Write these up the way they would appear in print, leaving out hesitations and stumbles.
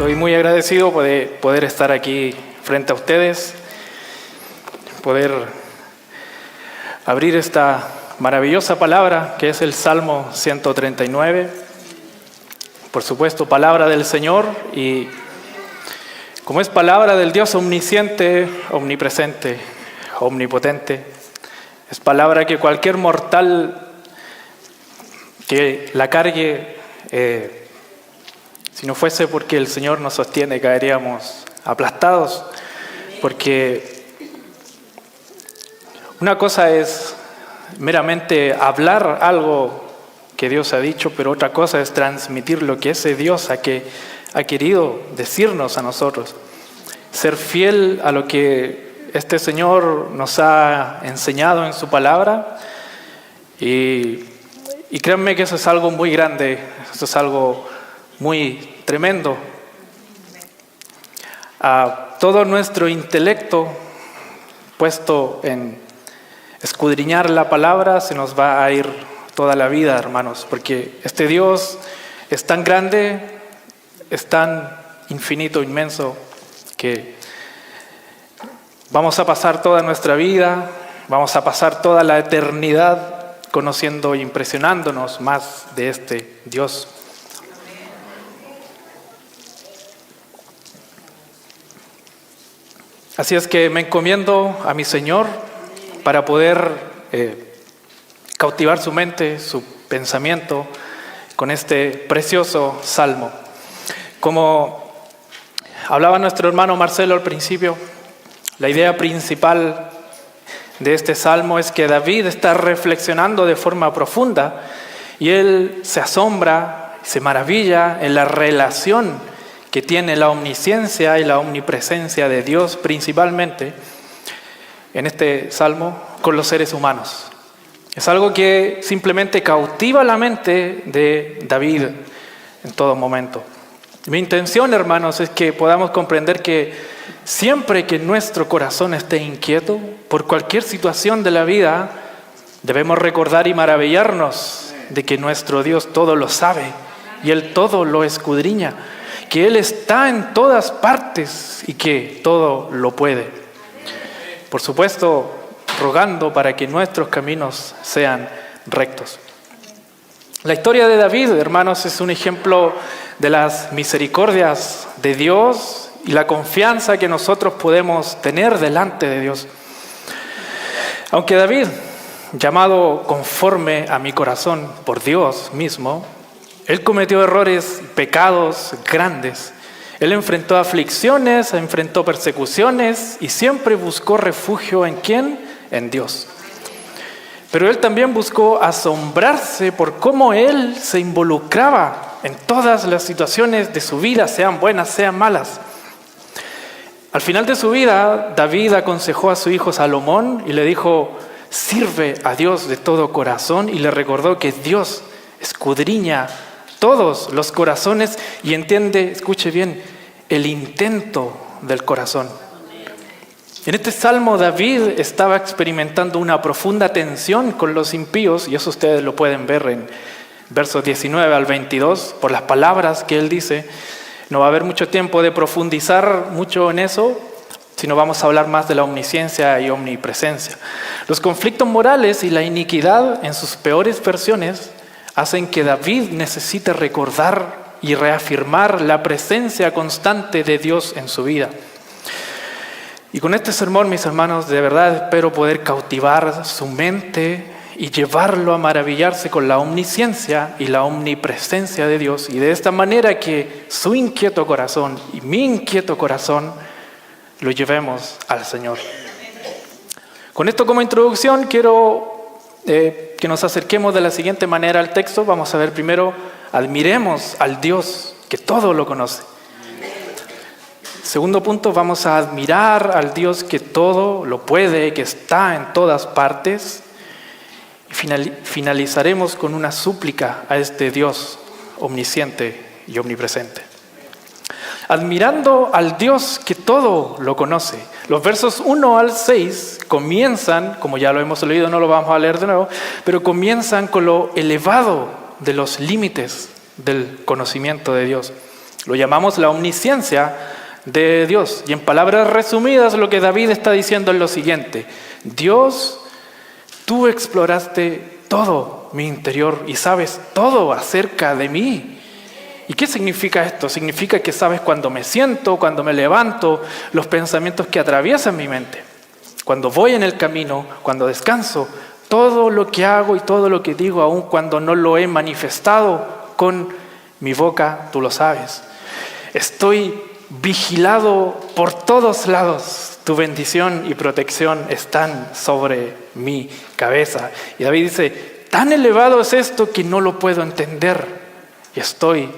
Estoy muy agradecido de poder estar aquí frente a ustedes, poder abrir esta maravillosa palabra que es el Salmo 139. Por supuesto, palabra del Señor, y como es palabra del Dios omnisciente, omnipresente, omnipotente, es palabra que cualquier mortal que la cargue, si no fuese porque el Señor nos sostiene, caeríamos aplastados, porque una cosa es meramente hablar algo que Dios ha dicho, pero otra cosa es transmitir lo que ese Dios ha querido decirnos a nosotros. Ser fiel a lo que este Señor nos ha enseñado en su palabra, y créanme que eso es algo muy grande, eso es algo muy tremendo. A todo nuestro intelecto puesto en escudriñar la palabra se nos va a ir toda la vida, hermanos, porque este Dios es tan grande, es tan infinito, inmenso, que vamos a pasar toda nuestra vida, vamos a pasar toda la eternidad conociendo e impresionándonos más de este Dios. Así es que me encomiendo a mi Señor para poder cautivar su mente, su pensamiento con este precioso salmo. Como hablaba nuestro hermano Marcelo al principio, la idea principal de este salmo es que David está reflexionando de forma profunda y él se asombra, se maravilla en la relación que tiene la omnisciencia y la omnipresencia de Dios, principalmente en este salmo, con los seres humanos. Es algo que simplemente cautiva la mente de David en todo momento. Mi intención, hermanos, es que podamos comprender que siempre que nuestro corazón esté inquieto por cualquier situación de la vida, debemos recordar y maravillarnos de que nuestro Dios todo lo sabe y Él todo lo escudriña, que Él está en todas partes y que todo lo puede. Por supuesto, rogando para que nuestros caminos sean rectos. La historia de David, hermanos, es un ejemplo de las misericordias de Dios y la confianza que nosotros podemos tener delante de Dios. Aunque David, llamado conforme a mi corazón por Dios mismo, él cometió errores, pecados grandes. Él enfrentó aflicciones, enfrentó persecuciones y siempre buscó refugio ¿en quién? En Dios. Pero él también buscó asombrarse por cómo él se involucraba en todas las situaciones de su vida, sean buenas, sean malas. Al final de su vida, David aconsejó a su hijo Salomón y le dijo: sirve a Dios de todo corazón, y le recordó que Dios escudriña todos los corazones y entiende, escuche bien, el intento del corazón. En este salmo David estaba experimentando una profunda tensión con los impíos, y eso ustedes lo pueden ver en versos 19 al 22, por las palabras que él dice. No va a haber mucho tiempo de profundizar mucho en eso, sino vamos a hablar más de la omnisciencia y omnipresencia. Los conflictos morales y la iniquidad en sus peores versiones hacen que David necesite recordar y reafirmar la presencia constante de Dios en su vida. Y con este sermón, mis hermanos, de verdad espero poder cautivar su mente y llevarlo a maravillarse con la omnisciencia y la omnipresencia de Dios, y de esta manera que su inquieto corazón y mi inquieto corazón lo llevemos al Señor. Con esto como introducción quiero que nos acerquemos de la siguiente manera al texto. Vamos a ver primero, admiremos al Dios que todo lo conoce. Segundo punto, vamos a admirar al Dios que todo lo puede, que está en todas partes. Y finalizaremos con una súplica a este Dios omnisciente y omnipresente. Admirando al Dios que todo lo conoce. Los versos 1 al 6 comienzan, como ya lo hemos leído, no lo vamos a leer de nuevo, pero comienzan con lo elevado de los límites del conocimiento de Dios. Lo llamamos la omnisciencia de Dios. Y en palabras resumidas, lo que David está diciendo es lo siguiente: Dios, tú exploraste todo mi interior y sabes todo acerca de mí. ¿Y qué significa esto? Significa que sabes cuando me siento, cuando me levanto, los pensamientos que atraviesan mi mente. Cuando voy en el camino, cuando descanso, todo lo que hago y todo lo que digo, aun cuando no lo he manifestado con mi boca, tú lo sabes. Estoy vigilado por todos lados. Tu bendición y protección están sobre mi cabeza. Y David dice, tan elevado es esto que no lo puedo entender. Y estoy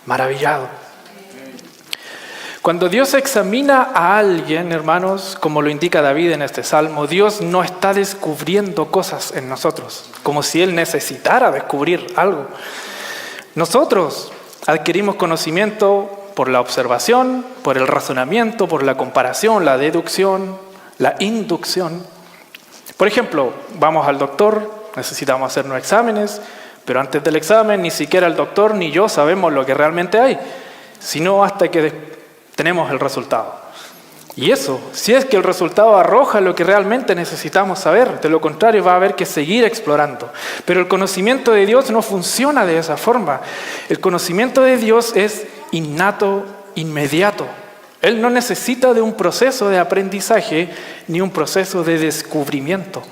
maravillado. Cuando Dios examina a alguien, hermanos, como lo indica David en este salmo, Dios no está descubriendo cosas en nosotros, como si Él necesitara descubrir algo. Nosotros adquirimos conocimiento por la observación, por el razonamiento, por la comparación, la deducción, la inducción. Por ejemplo, vamos al doctor, necesitamos hacernos exámenes, pero antes del examen ni siquiera el doctor ni yo sabemos lo que realmente hay, sino hasta que tenemos el resultado. Y eso, si es que el resultado arroja lo que realmente necesitamos saber, de lo contrario va a haber que seguir explorando. Pero el conocimiento de Dios no funciona de esa forma. El conocimiento de Dios es innato, inmediato. Él no necesita de un proceso de aprendizaje ni un proceso de descubrimiento.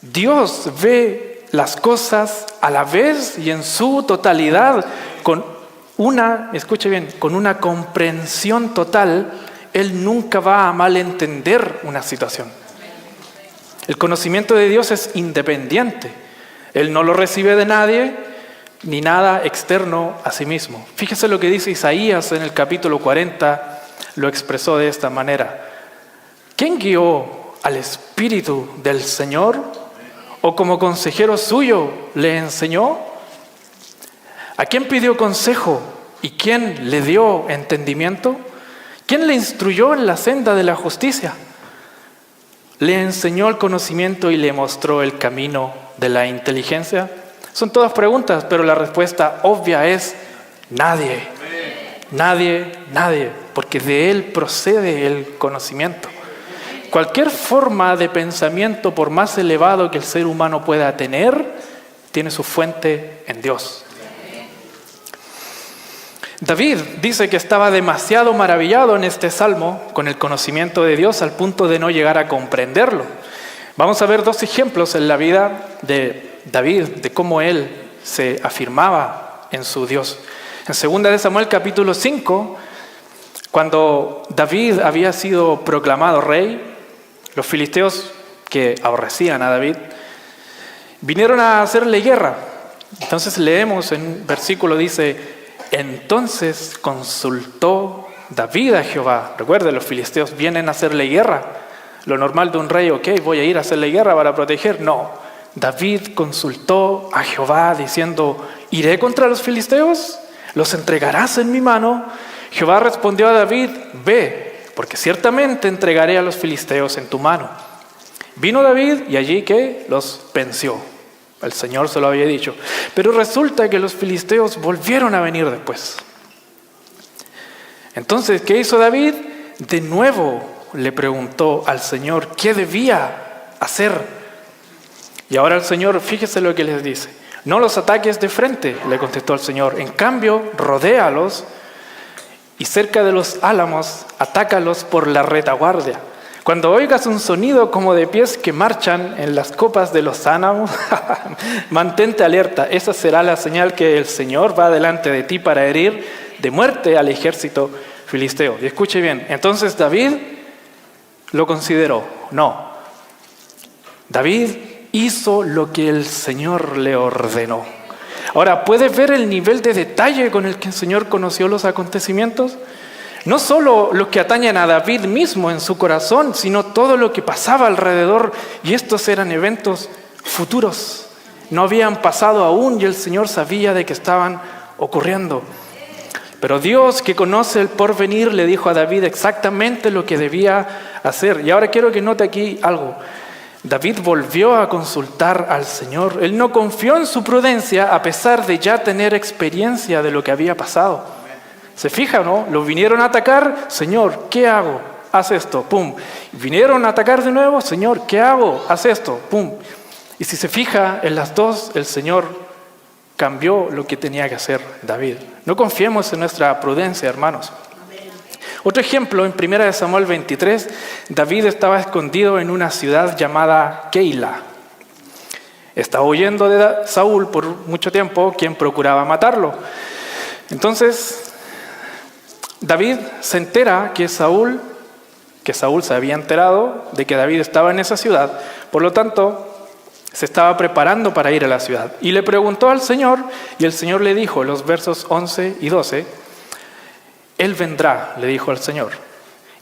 Dios ve las cosas a la vez y en su totalidad con escuche bien, con una comprensión total. Él nunca va a malentender una situación. El conocimiento de Dios es independiente. Él no lo recibe de nadie, ni nada externo a sí mismo. Fíjese lo que dice Isaías en el capítulo 40, lo expresó de esta manera. ¿Quién guió al Espíritu del Señor? ¿O como consejero suyo le enseñó? ¿A quién pidió consejo y quién le dio entendimiento? ¿Quién le instruyó en la senda de la justicia? ¿Le enseñó el conocimiento y le mostró el camino de la inteligencia? Son todas preguntas, pero la respuesta obvia es nadie. Nadie, nadie, porque de Él procede el conocimiento. Cualquier forma de pensamiento, por más elevado que el ser humano pueda tener, tiene su fuente en Dios. David dice que estaba demasiado maravillado en este salmo con el conocimiento de Dios al punto de no llegar a comprenderlo. Vamos a ver dos ejemplos en la vida de David, de cómo él se afirmaba en su Dios. En 2 de Samuel capítulo 5, cuando David había sido proclamado rey, los filisteos que aborrecían a David vinieron a hacerle guerra. Entonces leemos en versículo, dice: entonces consultó David a Jehová. Recuerden, los filisteos vienen a hacerle guerra. Lo normal de un rey, voy a ir a hacerle guerra para proteger. No, David consultó a Jehová diciendo: ¿iré contra los filisteos? ¿Los entregarás en mi mano? Jehová respondió a David: ve, porque ciertamente entregaré a los filisteos en tu mano. Vino David y allí los venció. El Señor se lo había dicho. Pero resulta que los filisteos volvieron a venir después. Entonces, ¿qué hizo David? De nuevo le preguntó al Señor qué debía hacer. Y ahora el Señor, fíjese lo que les dice: no los ataques de frente, le contestó el Señor. En cambio, rodéalos y cerca de los álamos, atácalos por la retaguardia. Cuando oigas un sonido como de pies que marchan en las copas de los álamos, mantente alerta. Esa será la señal que el Señor va delante de ti para herir de muerte al ejército filisteo. Y escuche bien, entonces David lo consideró. No, David hizo lo que el Señor le ordenó. Ahora, ¿puedes ver el nivel de detalle con el que el Señor conoció los acontecimientos? No solo lo que atañen a David mismo en su corazón, sino todo lo que pasaba alrededor. Y estos eran eventos futuros. No habían pasado aún y el Señor sabía de que estaban ocurriendo. Pero Dios, que conoce el porvenir, le dijo a David exactamente lo que debía hacer. Y ahora quiero que note aquí algo. David volvió a consultar al Señor. Él no confió en su prudencia a pesar de ya tener experiencia de lo que había pasado. ¿Se fija o no? Lo vinieron a atacar, Señor, ¿qué hago? Haz esto, pum. Vinieron a atacar de nuevo, Señor, ¿qué hago? Haz esto, pum. Y si se fija, en las dos el Señor cambió lo que tenía que hacer David. No confiemos en nuestra prudencia, hermanos. Otro ejemplo, en 1 Samuel 23, David estaba escondido en una ciudad llamada Keila. Estaba huyendo de Saúl por mucho tiempo, quien procuraba matarlo. Entonces, David se entera que Saúl se había enterado de que David estaba en esa ciudad. Por lo tanto, se estaba preparando para ir a la ciudad. Y le preguntó al Señor, y el Señor le dijo, los versos 11 y 12, Él vendrá, le dijo al Señor.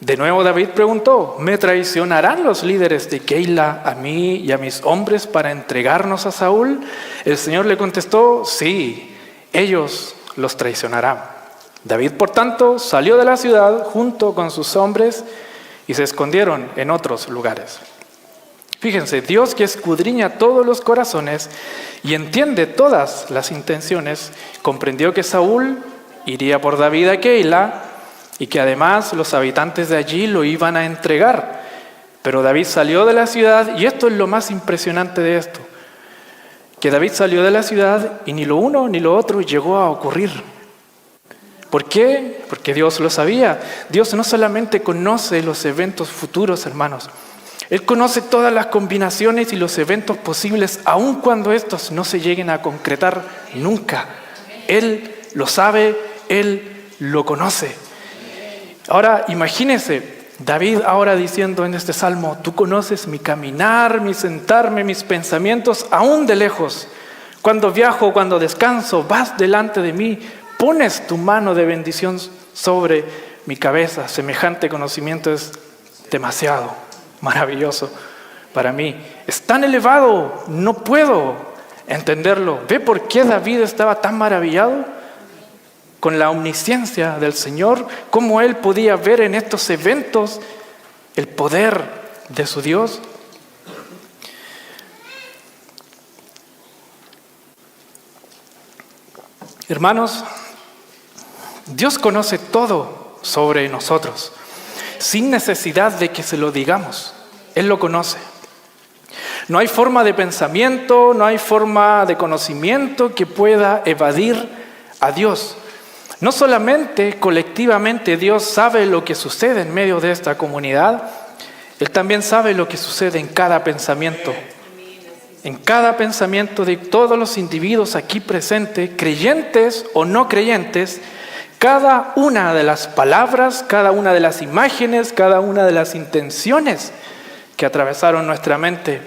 De nuevo David preguntó, ¿me traicionarán los líderes de Keila a mí y a mis hombres para entregarnos a Saúl? El Señor le contestó, sí, ellos los traicionarán. David, por tanto, salió de la ciudad junto con sus hombres y se escondieron en otros lugares. Fíjense, Dios que escudriña todos los corazones y entiende todas las intenciones, comprendió que Saúl iría por David a Keila y que además los habitantes de allí lo iban a entregar. Pero David salió de la ciudad, y esto es lo más impresionante de esto, que David salió de la ciudad y ni lo uno ni lo otro llegó a ocurrir. ¿Por qué? Porque Dios lo sabía. Dios no solamente conoce los eventos futuros, hermanos. Él conoce todas las combinaciones y los eventos posibles, aun cuando estos no se lleguen a concretar nunca. Él lo sabe, Él lo conoce. Ahora, imagínense, David ahora diciendo en este salmo, tú conoces mi caminar, mi sentarme, mis pensamientos, aún de lejos. Cuando viajo, cuando descanso, vas delante de mí, pones tu mano de bendición sobre mi cabeza. Semejante conocimiento es demasiado maravilloso para mí. Es tan elevado, no puedo entenderlo. ¿Ve por qué David estaba tan maravillado con la omnisciencia del Señor? ¿Cómo él podía ver en estos eventos el poder de su Dios? Hermanos, Dios conoce todo sobre nosotros, sin necesidad de que se lo digamos. Él lo conoce. No hay forma de pensamiento, no hay forma de conocimiento que pueda evadir a Dios. No solamente colectivamente Dios sabe lo que sucede en medio de esta comunidad, Él también sabe lo que sucede en cada pensamiento. En cada pensamiento de todos los individuos aquí presentes, creyentes o no creyentes, cada una de las palabras, cada una de las imágenes, cada una de las intenciones que atravesaron nuestra mente,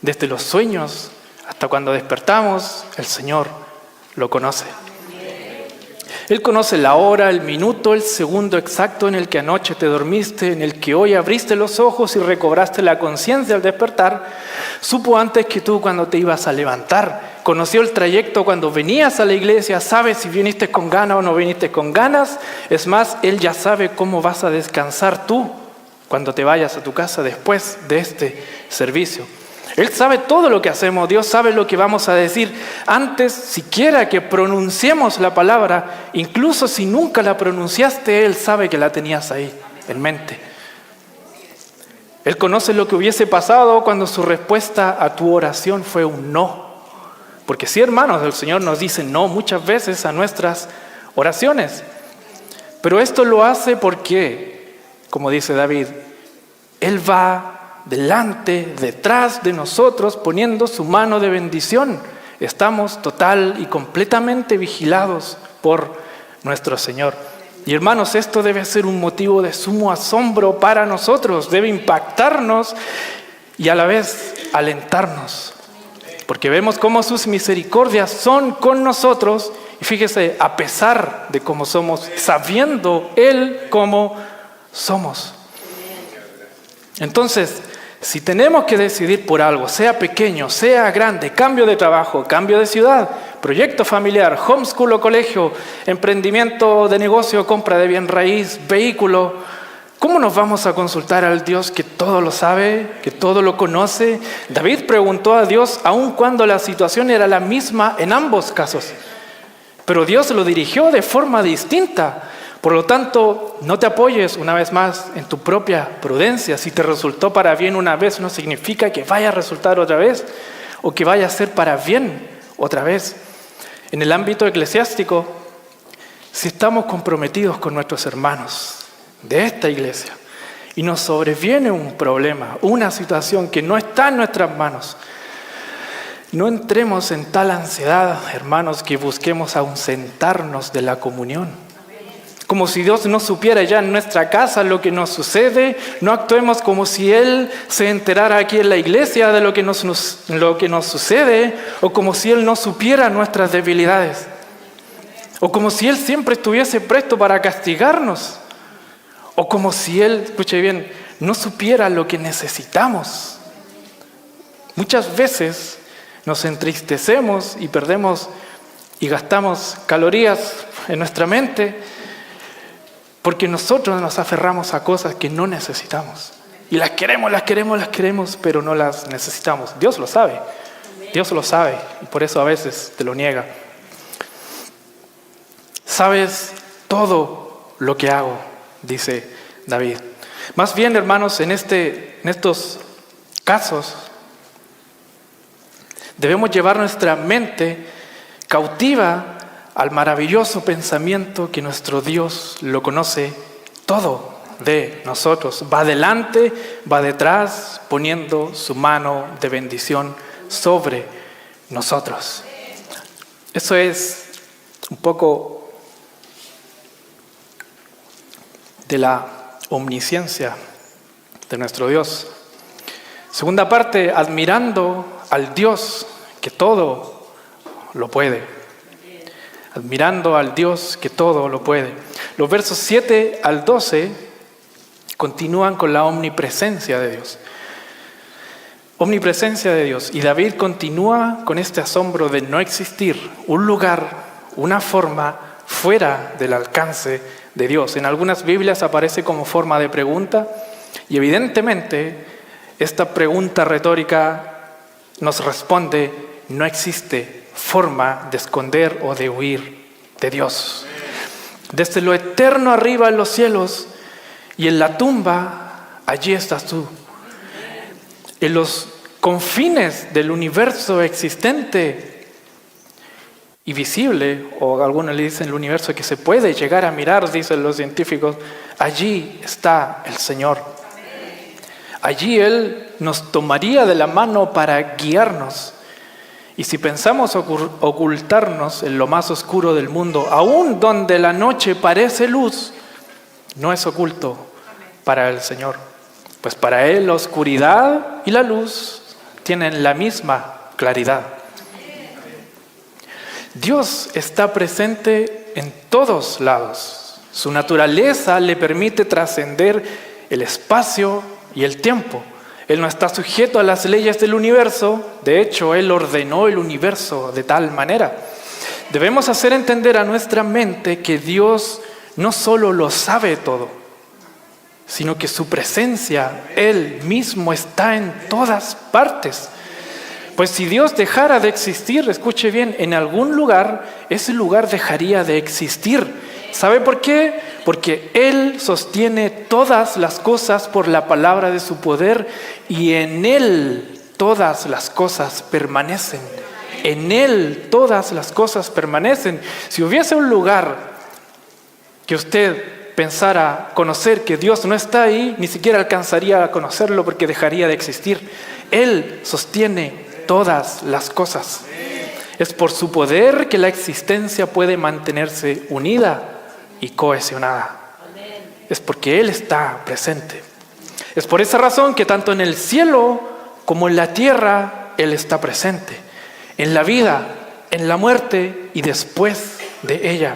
desde los sueños hasta cuando despertamos, el Señor lo conoce. Él conoce la hora, el minuto, el segundo exacto en el que anoche te dormiste, en el que hoy abriste los ojos y recobraste la conciencia al despertar. Supo antes que tú cuando te ibas a levantar. Conoció el trayecto cuando venías a la iglesia. Sabe si viniste con ganas o no viniste con ganas. Es más, Él ya sabe cómo vas a descansar tú cuando te vayas a tu casa después de este servicio. Él sabe todo lo que hacemos, Dios sabe lo que vamos a decir antes siquiera que pronunciemos la palabra, incluso si nunca la pronunciaste, Él sabe que la tenías ahí en mente. Él conoce lo que hubiese pasado cuando su respuesta a tu oración fue un no. Porque sí, hermanos, el Señor nos dice no muchas veces a nuestras oraciones. Pero esto lo hace porque, como dice David, Él va delante, detrás de nosotros, poniendo su mano de bendición. Estamos total y completamente vigilados por nuestro Señor. Y hermanos, esto debe ser un motivo de sumo asombro para nosotros, debe impactarnos y a la vez alentarnos. Porque vemos cómo sus misericordias son con nosotros, y fíjese, a pesar de cómo somos, sabiendo Él cómo somos. Entonces, si tenemos que decidir por algo, sea pequeño, sea grande, cambio de trabajo, cambio de ciudad, proyecto familiar, homeschool o colegio, emprendimiento de negocio, compra de bien raíz, vehículo, ¿cómo nos vamos a consultar al Dios que todo lo sabe, que todo lo conoce? David preguntó a Dios aun cuando la situación era la misma en ambos casos. pero Dios lo dirigió de forma distinta. Por lo tanto, no te apoyes una vez más en tu propia prudencia. Si te resultó para bien una vez, no significa que vaya a resultar otra vez o que vaya a ser para bien otra vez. En el ámbito eclesiástico, si estamos comprometidos con nuestros hermanos de esta iglesia y nos sobreviene un problema, una situación que no está en nuestras manos, no entremos en tal ansiedad, hermanos, que busquemos ausentarnos de la comunión. Como si Dios no supiera ya en nuestra casa lo que nos sucede. No actuemos como si Él se enterara aquí en la iglesia de lo que nos sucede, o como si Él no supiera nuestras debilidades, o como si Él siempre estuviese presto para castigarnos, o como si Él, escuche bien, no supiera lo que necesitamos. Muchas veces nos entristecemos y perdemos y gastamos calorías en nuestra mente porque nosotros nos aferramos a cosas que no necesitamos. Y las queremos, pero no las necesitamos. Dios lo sabe. Dios lo sabe. Y por eso a veces te lo niega. Sabes todo lo que hago, dice David. Más bien, hermanos, en estos casos, debemos llevar nuestra mente cautiva al maravilloso pensamiento que nuestro Dios lo conoce todo de nosotros. Va adelante, va detrás, poniendo su mano de bendición sobre nosotros. Eso es un poco de la omnisciencia de nuestro Dios. Segunda parte, admirando al Dios que todo lo puede. Admirando al Dios que todo lo puede. Los versos 7 al 12 continúan con la omnipresencia de Dios. Omnipresencia de Dios. Y David continúa con este asombro de no existir un lugar, una forma fuera del alcance de Dios. En algunas Biblias aparece como forma de pregunta y evidentemente esta pregunta retórica nos responde: no existe forma de esconder o de huir de Dios. Desde lo eterno arriba en los cielos y en la tumba, allí estás tú. En los confines del universo existente y visible, o algunos le dicen el universo que se puede llegar a mirar, dicen los científicos, allí está el Señor. Allí Él nos tomaría de la mano para guiarnos. Y si pensamos ocultarnos en lo más oscuro del mundo, aún donde la noche parece luz, no es oculto para el Señor. Pues para Él la oscuridad y la luz tienen la misma claridad. Dios está presente en todos lados. Su naturaleza le permite trascender el espacio y el tiempo. Él no está sujeto a las leyes del universo. De hecho, Él ordenó el universo de tal manera. Debemos hacer entender a nuestra mente que Dios no solo lo sabe todo, sino que su presencia, Él mismo, está en todas partes. Pues si Dios dejara de existir, escuche bien, en algún lugar, ese lugar dejaría de existir. ¿Sabe por qué? Porque Él sostiene todas las cosas por la palabra de su poder y en Él todas las cosas permanecen. En Él todas las cosas permanecen. Si hubiese un lugar que usted pensara conocer que Dios no está ahí, ni siquiera alcanzaría a conocerlo porque dejaría de existir. Él sostiene todas las cosas. Es por su poder que la existencia puede mantenerse unida y cohesionada. Es porque Él está presente. Es por esa razón que tanto en el cielo como en la tierra Él está presente. En la vida, en la muerte y después de ella.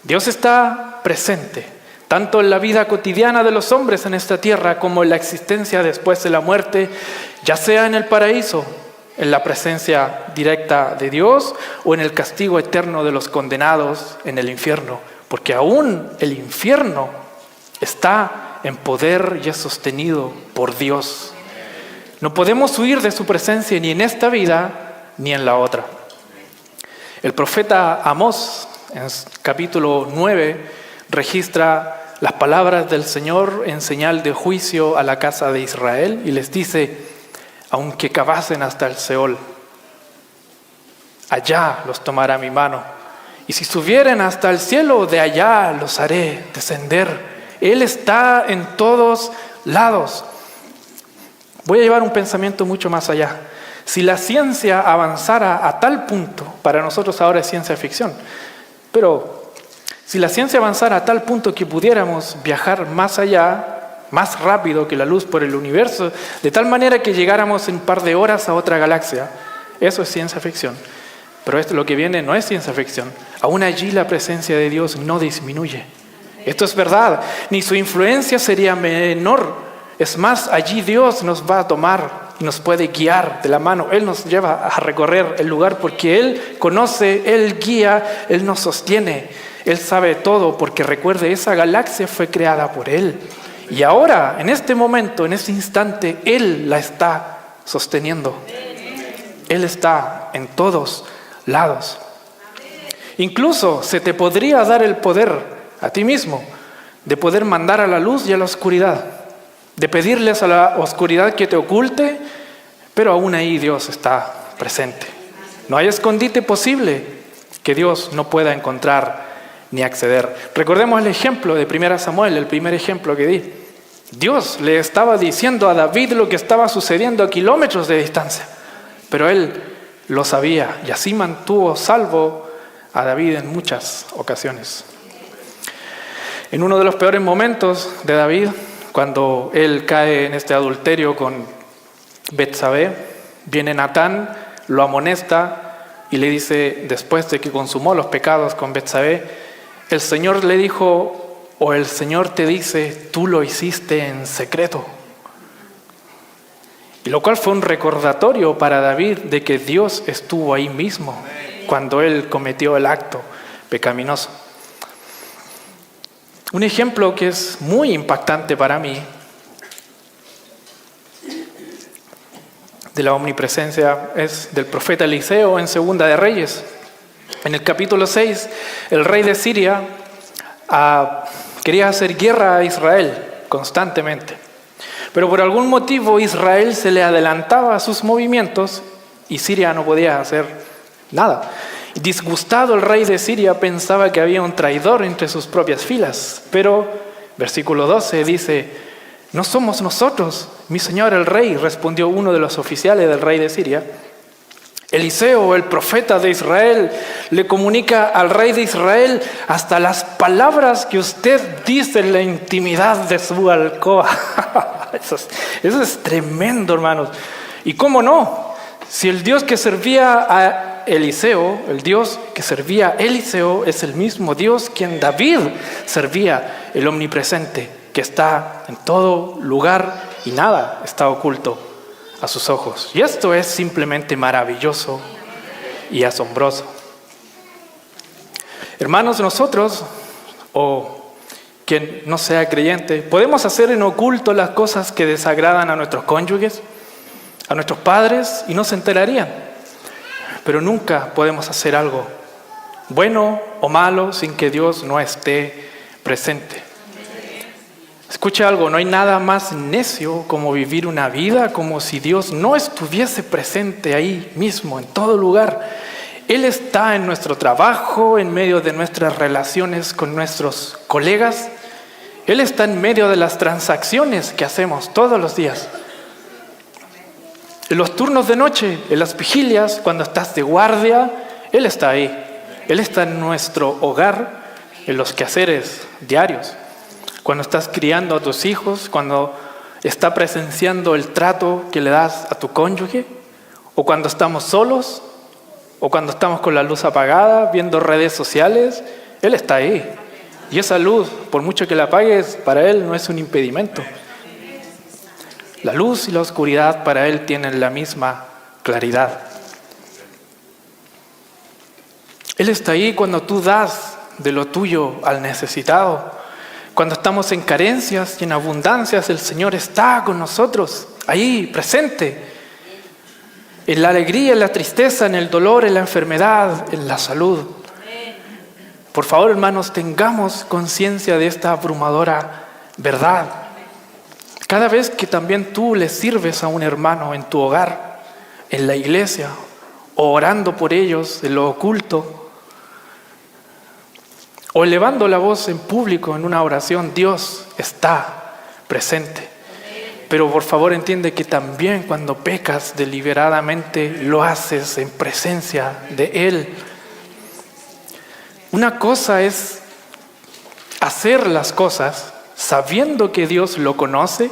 Dios está presente, tanto en la vida cotidiana de los hombres en esta tierra como en la existencia después de la muerte, ya sea en el paraíso, en la presencia directa de Dios, o en el castigo eterno de los condenados en el infierno. Porque aún el infierno está en poder y es sostenido por Dios. No podemos huir de su presencia ni en esta vida ni en la otra. El profeta Amós, en capítulo 9, registra las palabras del Señor en señal de juicio a la casa de Israel y les dice: aunque cavasen hasta el Seol, allá los tomará mi mano. Y si subieren hasta el cielo, de allá los haré descender. Él está en todos lados. Voy a llevar un pensamiento mucho más allá. Si la ciencia avanzara a tal punto, para nosotros ahora es ciencia ficción, pero si la ciencia avanzara a tal punto que pudiéramos viajar más allá, más rápido que la luz por el universo, de tal manera que llegáramos en un par de horas a otra galaxia, eso es ciencia ficción. Pero esto, lo que viene, no es ciencia ficción. Aún allí la presencia de Dios no disminuye. Esto es verdad. Ni su influencia sería menor. Es más, allí Dios nos va a tomar y nos puede guiar de la mano. Él nos lleva a recorrer el lugar porque Él conoce, Él guía, Él nos sostiene. Él sabe todo porque recuerde, esa galaxia fue creada por Él. Y ahora, en este momento, en este instante, Él la está sosteniendo. Él está en todos lados. Incluso se te podría dar el poder a ti mismo de poder mandar a la luz y a la oscuridad, de pedirles a la oscuridad que te oculte, pero aún ahí Dios está presente. No hay escondite posible que Dios no pueda encontrar ni acceder. Recordemos el ejemplo de 1 Samuel, el primer ejemplo que di. Dios le estaba diciendo a David lo que estaba sucediendo a kilómetros de distancia, pero él lo sabía y así mantuvo salvo a David en muchas ocasiones. En uno de los peores momentos de David, cuando él cae en este adulterio con Betsabé, viene Natán, lo amonesta y le dice, después de que consumó los pecados con Betsabé, el Señor le dijo, o el Señor te dice, tú lo hiciste en secreto. Y lo cual fue un recordatorio para David de que Dios estuvo ahí mismo cuando él cometió el acto pecaminoso. Un ejemplo que es muy impactante para mí de la omnipresencia es del profeta Eliseo en Segunda de Reyes. En el capítulo 6, el rey de Siria quería hacer guerra a Israel constantemente. Pero por algún motivo Israel se le adelantaba a sus movimientos y Siria no podía hacer nada. Disgustado, el rey de Siria pensaba que había un traidor entre sus propias filas. Pero, versículo 12 dice, no somos nosotros, mi señor el rey, respondió uno de los oficiales del rey de Siria. Eliseo, el profeta de Israel, le comunica al rey de Israel hasta las palabras que usted dice en la intimidad de su alcoba. Eso es tremendo, hermanos. ¿Y cómo no? Si el Dios que servía a Eliseo, el Dios que servía a Eliseo es el mismo Dios quien David servía, el omnipresente, que está en todo lugar y nada está oculto a sus ojos. Y esto es simplemente maravilloso y asombroso. Hermanos, nosotros, o quien no sea creyente, podemos hacer en oculto las cosas que desagradan a nuestros cónyuges, a nuestros padres, y no se enterarían. Pero nunca podemos hacer algo bueno o malo sin que Dios no esté presente. Escucha algo, no hay nada más necio como vivir una vida como si Dios no estuviese presente ahí mismo, en todo lugar. Él está en nuestro trabajo, en medio de nuestras relaciones con nuestros colegas. Él está en medio de las transacciones que hacemos todos los días. En los turnos de noche, en las vigilias, cuando estás de guardia, Él está ahí. Él está en nuestro hogar, en los quehaceres diarios. Cuando estás criando a tus hijos, cuando está presenciando el trato que le das a tu cónyuge, o cuando estamos solos, o cuando estamos con la luz apagada, viendo redes sociales, Él está ahí. Y esa luz, por mucho que la apagues, para Él no es un impedimento. La luz y la oscuridad para Él tienen la misma claridad. Él está ahí cuando tú das de lo tuyo al necesitado. Cuando estamos en carencias y en abundancias, el Señor está con nosotros, ahí, presente. en la alegría, en la tristeza, en el dolor, en la enfermedad, en la salud. Por favor, hermanos, tengamos conciencia de esta abrumadora verdad. Cada vez que también tú le sirves a un hermano en tu hogar, en la iglesia, o orando por ellos en lo oculto, o elevando la voz en público en una oración, Dios está presente. Pero por favor entiende que también cuando pecas deliberadamente lo haces en presencia de Él. Una cosa es hacer las cosas sabiendo que Dios lo conoce,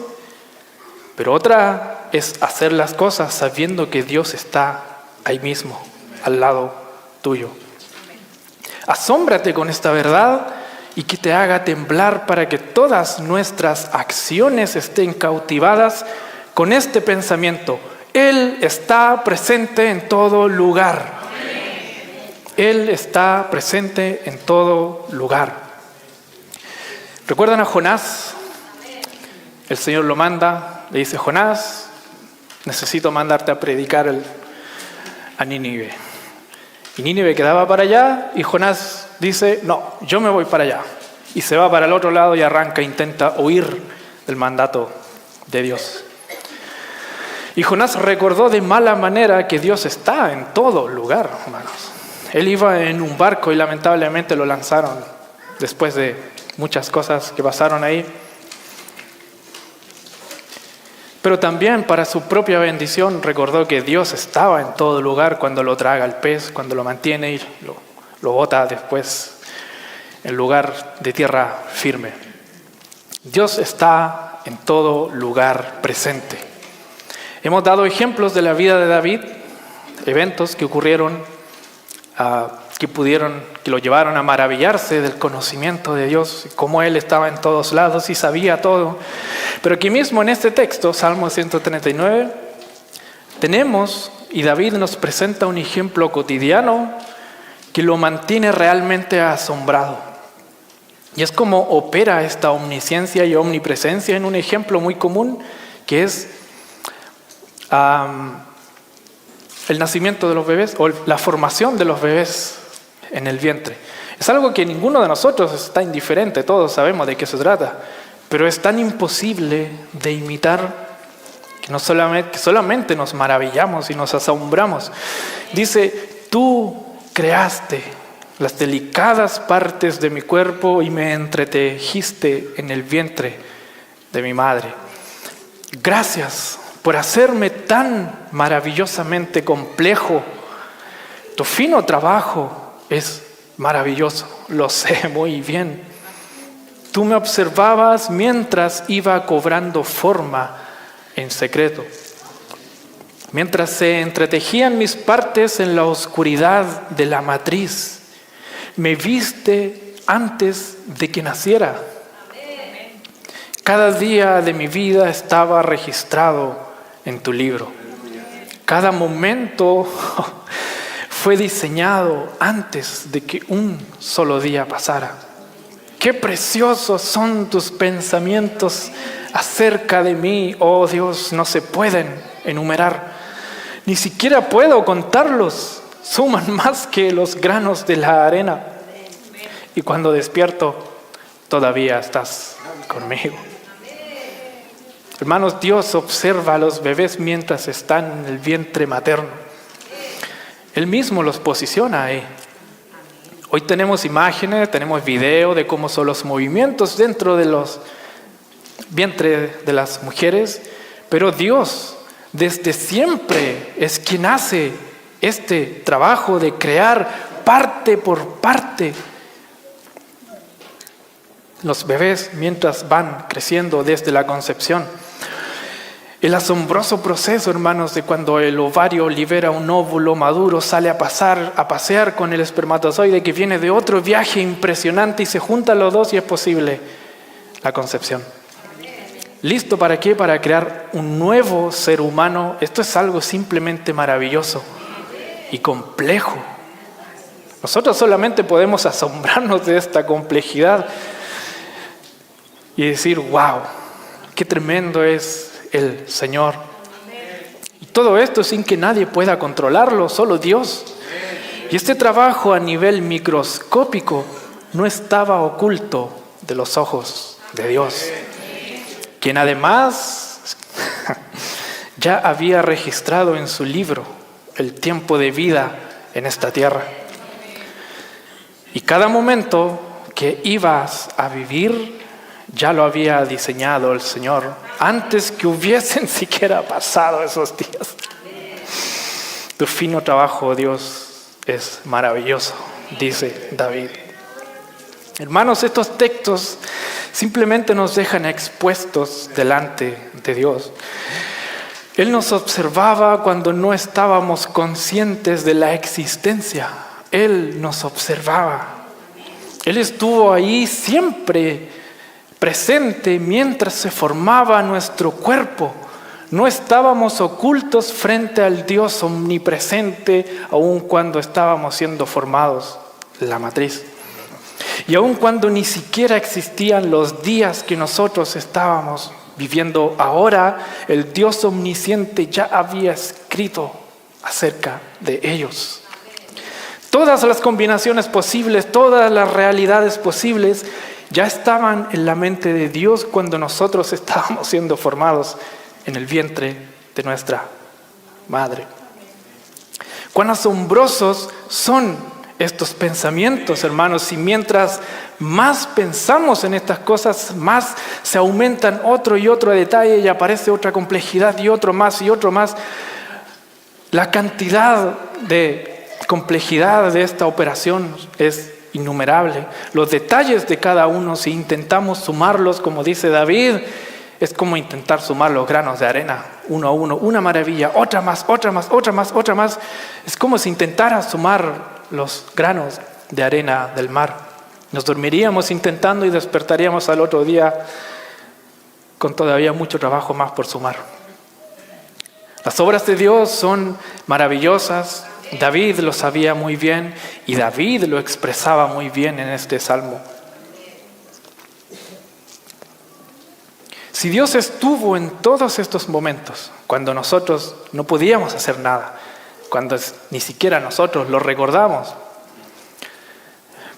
pero otra es hacer las cosas sabiendo que Dios está ahí mismo, al lado tuyo. Asómbrate con esta verdad y que te haga temblar para que todas nuestras acciones estén cautivadas con este pensamiento: Él está presente en todo lugar. Él está presente en todo lugar. ¿Recuerdan a Jonás? El Señor lo manda, le dice: Jonás, necesito mandarte a predicar a Nínive. Y Nínive quedaba para allá y Jonás dice: no, yo me voy para allá. Y se va para el otro lado y arranca, intenta huir del mandato de Dios. Y Jonás recordó de mala manera que Dios está en todo lugar, hermanos. Él iba en un barco y lamentablemente lo lanzaron después de muchas cosas que pasaron ahí. Pero también para su propia bendición recordó que Dios estaba en todo lugar cuando lo traga el pez, cuando lo mantiene y lo bota después en lugar de tierra firme. Dios está en todo lugar presente. Hemos dado ejemplos de la vida de David, eventos que ocurrieron, que lo llevaron a maravillarse del conocimiento de Dios, cómo Él estaba en todos lados y sabía todo. Pero aquí mismo en este texto, Salmo 139, tenemos, y David nos presenta un ejemplo cotidiano que lo mantiene realmente asombrado. Y es como opera esta omnisciencia y omnipresencia en un ejemplo muy común, que es el nacimiento de los bebés o la formación de los bebés en el vientre. Es algo que ninguno de nosotros está indiferente, todos sabemos de qué se trata, pero es tan imposible de imitar que solamente nos maravillamos y nos asombramos. Dice: tú creaste las delicadas partes de mi cuerpo y me entretejiste en el vientre de mi madre. Gracias por hacerme tan maravillosamente complejo. Tu fino trabajo es maravilloso, lo sé muy bien. Tú me observabas mientras iba cobrando forma en secreto. Mientras se entretejían mis partes en la oscuridad de la matriz, me viste antes de que naciera. Cada día de mi vida estaba registrado en tu libro. Cada momento fue diseñado antes de que un solo día pasara. Qué preciosos son tus pensamientos acerca de mí, oh Dios, no se pueden enumerar. Ni siquiera puedo contarlos. Suman más que los granos de la arena. Y cuando despierto, todavía estás conmigo. Hermanos, Dios observa a los bebés mientras están en el vientre materno. Él mismo los posiciona ahí. Hoy tenemos imágenes, tenemos video de cómo son los movimientos dentro de los vientres de las mujeres, pero Dios desde siempre es quien hace este trabajo de crear parte por parte los bebés mientras van creciendo desde la concepción. El asombroso proceso, hermanos, de cuando el ovario libera un óvulo maduro, sale a pasear con el espermatozoide que viene de otro viaje impresionante y se juntan los dos y es posible la concepción. ¿Listo para qué? Para crear un nuevo ser humano. Esto es algo simplemente maravilloso y complejo. Nosotros solamente podemos asombrarnos de esta complejidad y decir: wow, qué tremendo es el Señor. Y todo esto sin que nadie pueda controlarlo, solo Dios. Y este trabajo a nivel microscópico no estaba oculto de los ojos de Dios, quien además ya había registrado en su libro el tiempo de vida en esta tierra. Y cada momento que ibas a vivir ya lo había diseñado el Señor antes que hubiesen siquiera pasado esos días. Tu fino trabajo, Dios, es maravilloso, dice David. Hermanos, estos textos simplemente nos dejan expuestos delante de Dios. Él nos observaba cuando no estábamos conscientes de la existencia. Él nos observaba. Él estuvo ahí siempre presente mientras se formaba nuestro cuerpo. No estábamos ocultos frente al Dios omnipresente, aun cuando estábamos siendo formados en la matriz. Y aun cuando ni siquiera existían los días que nosotros estábamos viviendo ahora, el Dios omnisciente ya había escrito acerca de ellos. Todas las combinaciones posibles, todas las realidades posibles, ya estaban en la mente de Dios cuando nosotros estábamos siendo formados en el vientre de nuestra madre. Cuán asombrosos son estos pensamientos, hermanos, y mientras más pensamos en estas cosas, más se aumentan otro y otro detalle y aparece otra complejidad y otro más y otro más. La cantidad de complejidad de esta operación es innumerable. Los detalles de cada uno, si intentamos sumarlos, como dice David, es como intentar sumar los granos de arena, uno a uno, una maravilla, otra más, otra más, otra más, otra más. Es como si intentara sumar los granos de arena del mar. Nos dormiríamos intentando y despertaríamos al otro día con todavía mucho trabajo más por sumar. Las obras de Dios son maravillosas. David lo sabía muy bien y David lo expresaba muy bien en este salmo. Si Dios estuvo en todos estos momentos, cuando nosotros no podíamos hacer nada, cuando ni siquiera nosotros lo recordamos,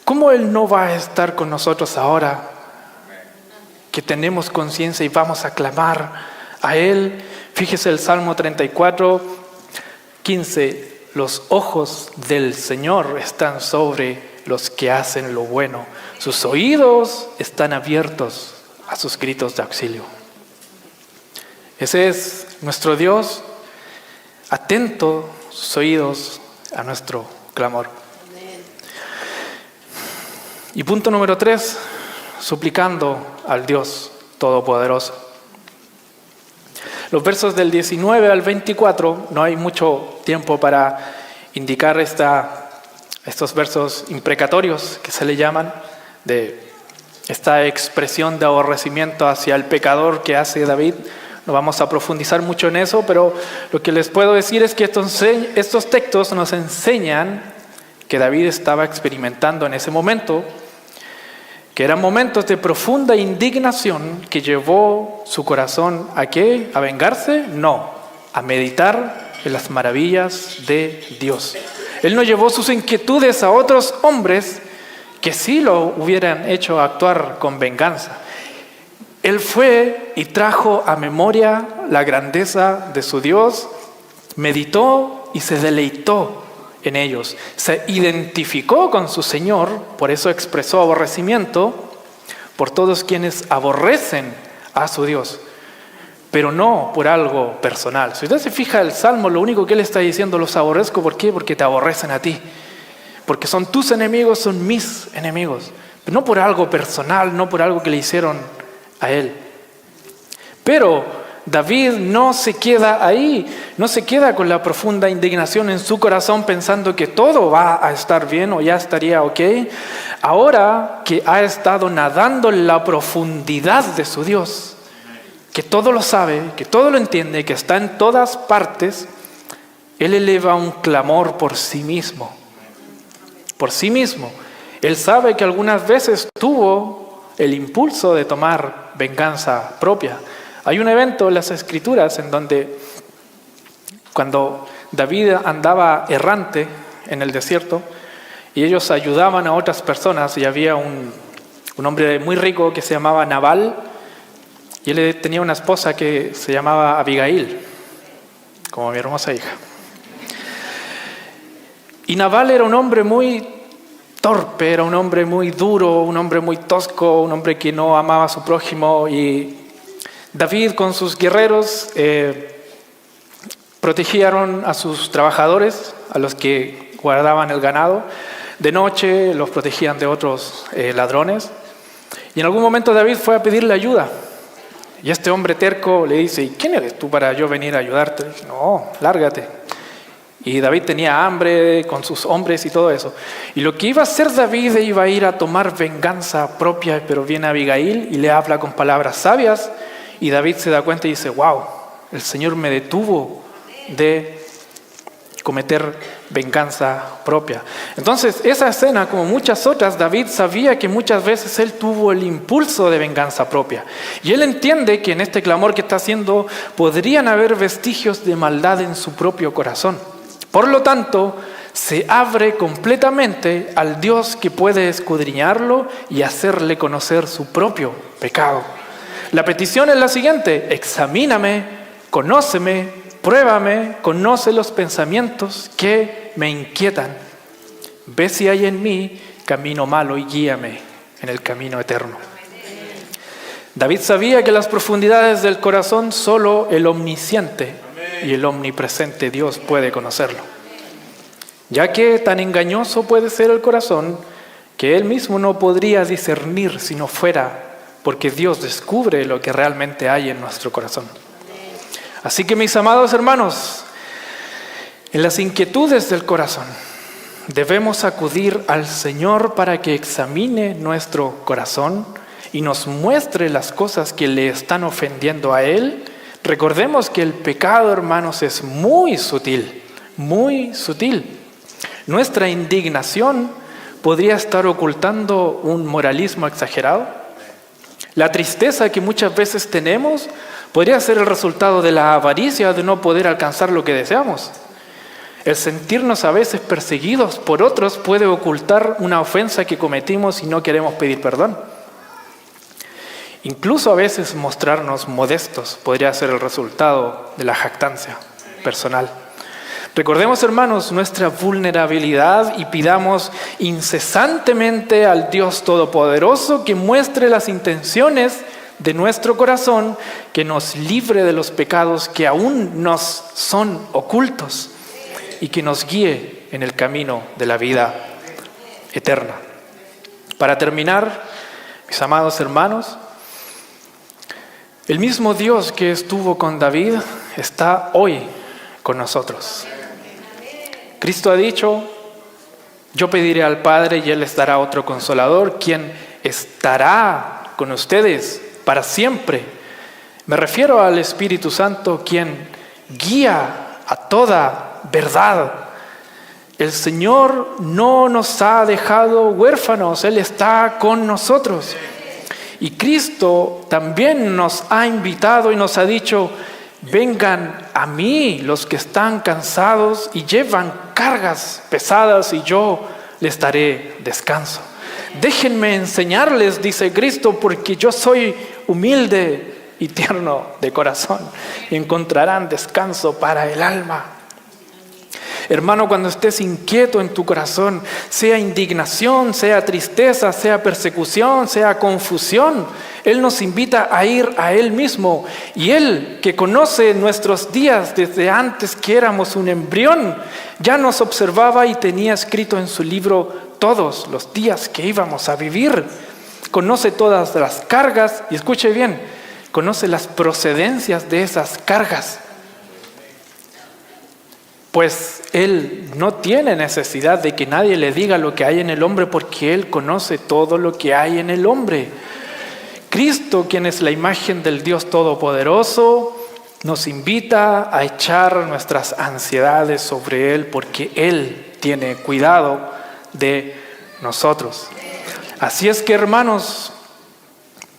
¿cómo Él no va a estar con nosotros ahora que tenemos conciencia y vamos a clamar a Él? Fíjese el Salmo 34, 15. Los ojos del Señor están sobre los que hacen lo bueno. Sus oídos están abiertos a sus gritos de auxilio. Ese es nuestro Dios, atento sus oídos a nuestro clamor. Y punto número 3, suplicando al Dios Todopoderoso. Los versos del 19 al 24, no hay mucho tiempo para indicar estos versos imprecatorios que se le llaman, de esta expresión de aborrecimiento hacia el pecador que hace David. No vamos a profundizar mucho en eso, pero lo que les puedo decir es que estos textos nos enseñan que David estaba experimentando en ese momento, que eran momentos de profunda indignación que llevó su corazón ¿a qué? ¿A vengarse? No, a meditar en las maravillas de Dios. Él no llevó sus inquietudes a otros hombres que sí lo hubieran hecho actuar con venganza. Él fue y trajo a memoria la grandeza de su Dios, meditó y se deleitó en ellos. Se identificó con su Señor, por eso expresó aborrecimiento por todos quienes aborrecen a su Dios, pero no por algo personal. Si usted se fija el Salmo, lo único que él está diciendo, los aborrezco, ¿por qué? Porque te aborrecen a ti. Porque son tus enemigos, son mis enemigos. Pero no por algo personal, no por algo que le hicieron a él. Pero David no se queda ahí, no se queda con la profunda indignación en su corazón pensando que todo va a estar bien o ya estaría ok. Ahora que ha estado nadando en la profundidad de su Dios, que todo lo sabe, que todo lo entiende, que está en todas partes, él eleva un clamor por sí mismo. Por sí mismo. Él sabe que algunas veces tuvo el impulso de tomar venganza propia. Hay un evento en las Escrituras en donde cuando David andaba errante en el desierto y ellos ayudaban a otras personas, y había un hombre muy rico que se llamaba Nabal, y él tenía una esposa que se llamaba Abigail, como mi hermosa hija. Y Nabal era un hombre muy torpe, era un hombre muy duro, un hombre muy tosco, un hombre que no amaba a su prójimo, y David con sus guerreros protegieron a sus trabajadores, a los que guardaban el ganado. De noche los protegían de otros ladrones. Y en algún momento David fue a pedirle ayuda. Y este hombre terco le dice: ¿y quién eres tú para yo venir a ayudarte? Dice: no, lárgate. Y David tenía hambre con sus hombres y todo eso. Y lo que iba a hacer David, iba a ir a tomar venganza propia, pero viene Abigail y le habla con palabras sabias. Y David se da cuenta y dice: wow, el Señor me detuvo de cometer venganza propia. Entonces, esa escena, como muchas otras, David sabía que muchas veces él tuvo el impulso de venganza propia. Y él entiende que en este clamor que está haciendo podrían haber vestigios de maldad en su propio corazón. Por lo tanto, se abre completamente al Dios que puede escudriñarlo y hacerle conocer su propio pecado. La petición es la siguiente: examíname, conóceme, pruébame, conoce los pensamientos que me inquietan. Ve si hay en mí camino malo y guíame en el camino eterno. David sabía que las profundidades del corazón solo el omnisciente y el omnipresente Dios puede conocerlo, ya que tan engañoso puede ser el corazón que él mismo no podría discernir si no fuera porque Dios descubre lo que realmente hay en nuestro corazón. Así que, mis amados hermanos, en las inquietudes del corazón debemos acudir al Señor para que examine nuestro corazón y nos muestre las cosas que le están ofendiendo a Él. Recordemos que el pecado, hermanos, es muy sutil, muy sutil. Nuestra indignación podría estar ocultando un moralismo exagerado. La tristeza que muchas veces tenemos podría ser el resultado de la avaricia de no poder alcanzar lo que deseamos. El sentirnos a veces perseguidos por otros puede ocultar una ofensa que cometimos y no queremos pedir perdón. Incluso a veces mostrarnos modestos podría ser el resultado de la jactancia personal. Recordemos, hermanos, nuestra vulnerabilidad y pidamos incesantemente al Dios Todopoderoso que muestre las intenciones de nuestro corazón, que nos libre de los pecados que aún nos son ocultos y que nos guíe en el camino de la vida eterna. Para terminar, mis amados hermanos, el mismo Dios que estuvo con David está hoy con nosotros. Cristo ha dicho: yo pediré al Padre y Él les dará otro Consolador, quien estará con ustedes para siempre. Me refiero al Espíritu Santo, quien guía a toda verdad. El Señor no nos ha dejado huérfanos, Él está con nosotros. Y Cristo también nos ha invitado y nos ha dicho: vengan a mí los que están cansados y llevan cargas pesadas y yo les daré descanso. Déjenme enseñarles, dice Cristo, porque yo soy humilde y tierno de corazón, y encontrarán descanso para el alma. Hermano, cuando estés inquieto en tu corazón, sea indignación, sea tristeza, sea persecución, sea confusión, Él nos invita a ir a Él mismo. Y Él, que conoce nuestros días desde antes que éramos un embrión, ya nos observaba y tenía escrito en su libro todos los días que íbamos a vivir. Conoce todas las cargas, y escuche bien, conoce las procedencias de esas cargas. Pues Él no tiene necesidad de que nadie le diga lo que hay en el hombre, porque Él conoce todo lo que hay en el hombre. Cristo, quien es la imagen del Dios Todopoderoso, nos invita a echar nuestras ansiedades sobre Él, porque Él tiene cuidado de nosotros. Así es que, hermanos,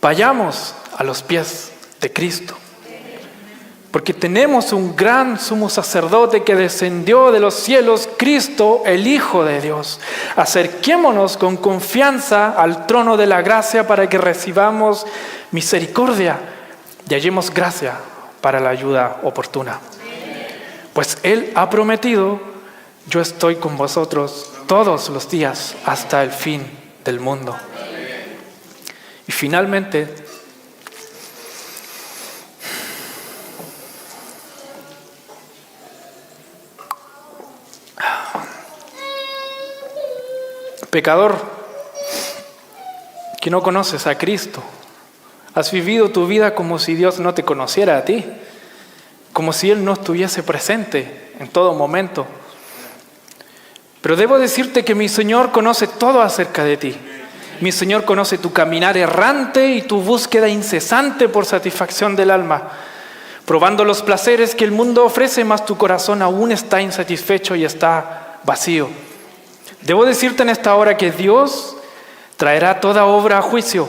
vayamos a los pies de Cristo. Porque tenemos un gran sumo sacerdote que descendió de los cielos, Cristo, el Hijo de Dios. Acerquémonos con confianza al trono de la gracia para que recibamos misericordia y hallemos gracia para la ayuda oportuna. Pues Él ha prometido: yo estoy con vosotros todos los días hasta el fin del mundo. Y finalmente, pecador, que no conoces a Cristo, has vivido tu vida como si Dios no te conociera a ti, como si Él no estuviese presente en todo momento. Pero debo decirte que mi Señor conoce todo acerca de ti. Mi Señor conoce tu caminar errante y tu búsqueda incesante por satisfacción del alma, probando los placeres que el mundo ofrece, mas tu corazón aún está insatisfecho y está vacío. Debo decirte en esta hora que Dios traerá toda obra a juicio,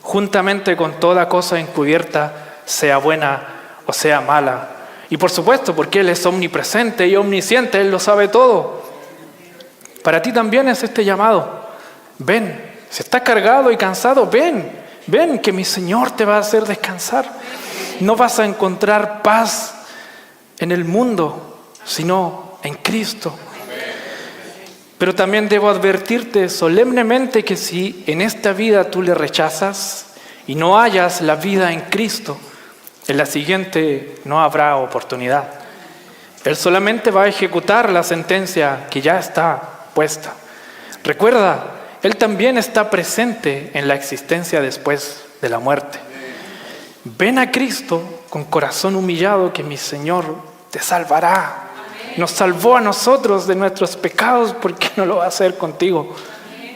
juntamente con toda cosa encubierta, sea buena o sea mala. Y por supuesto, porque Él es omnipresente y omnisciente, Él lo sabe todo. Para ti también es este llamado. Ven, si estás cargado y cansado, ven, que mi Señor te va a hacer descansar. No vas a encontrar paz en el mundo, sino en Cristo. Pero también debo advertirte solemnemente que si en esta vida tú le rechazas y no hallas la vida en Cristo, en la siguiente no habrá oportunidad. Él solamente va a ejecutar la sentencia que ya está puesta. Recuerda, Él también está presente en la existencia después de la muerte. Ven a Cristo con corazón humillado, que mi Señor te salvará. Nos salvó a nosotros de nuestros pecados, ¿por qué no lo va a hacer contigo?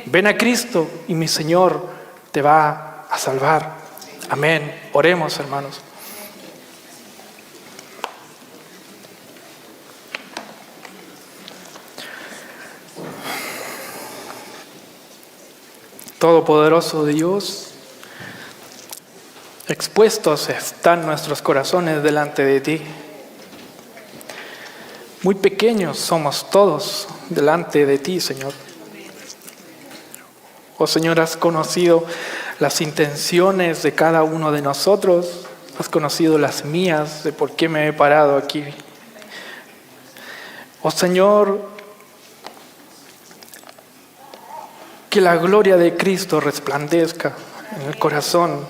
Ven a Cristo y mi Señor te va a salvar. Amén. Oremos, hermanos. Todopoderoso Dios, expuestos están nuestros corazones delante de ti. Muy pequeños somos todos delante de ti, Señor. Oh Señor, has conocido las intenciones de cada uno de nosotros, has conocido las mías de por qué me he parado aquí. Oh Señor, que la gloria de Cristo resplandezca en el corazón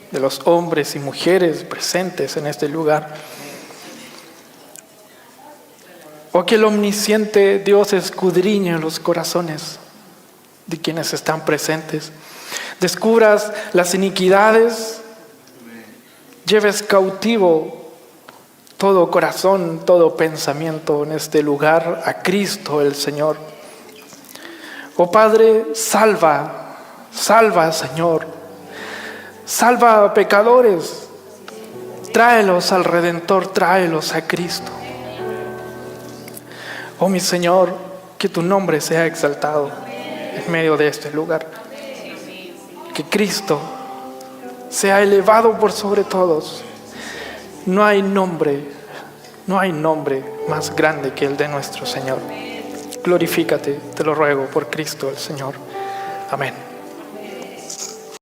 de los hombres y mujeres presentes en este lugar. O que el omnisciente Dios escudriñe los corazones de quienes están presentes. Descubras las iniquidades, lleves cautivo todo corazón, todo pensamiento en este lugar a Cristo el Señor. Oh Padre, salva, Señor, salva a pecadores, tráelos al Redentor, tráelos a Cristo. Oh mi Señor, que tu nombre sea exaltado en medio de este lugar. Que Cristo sea elevado por sobre todos. No hay nombre más grande que el de nuestro Señor. Glorifícate, te lo ruego, por Cristo el Señor. Amén.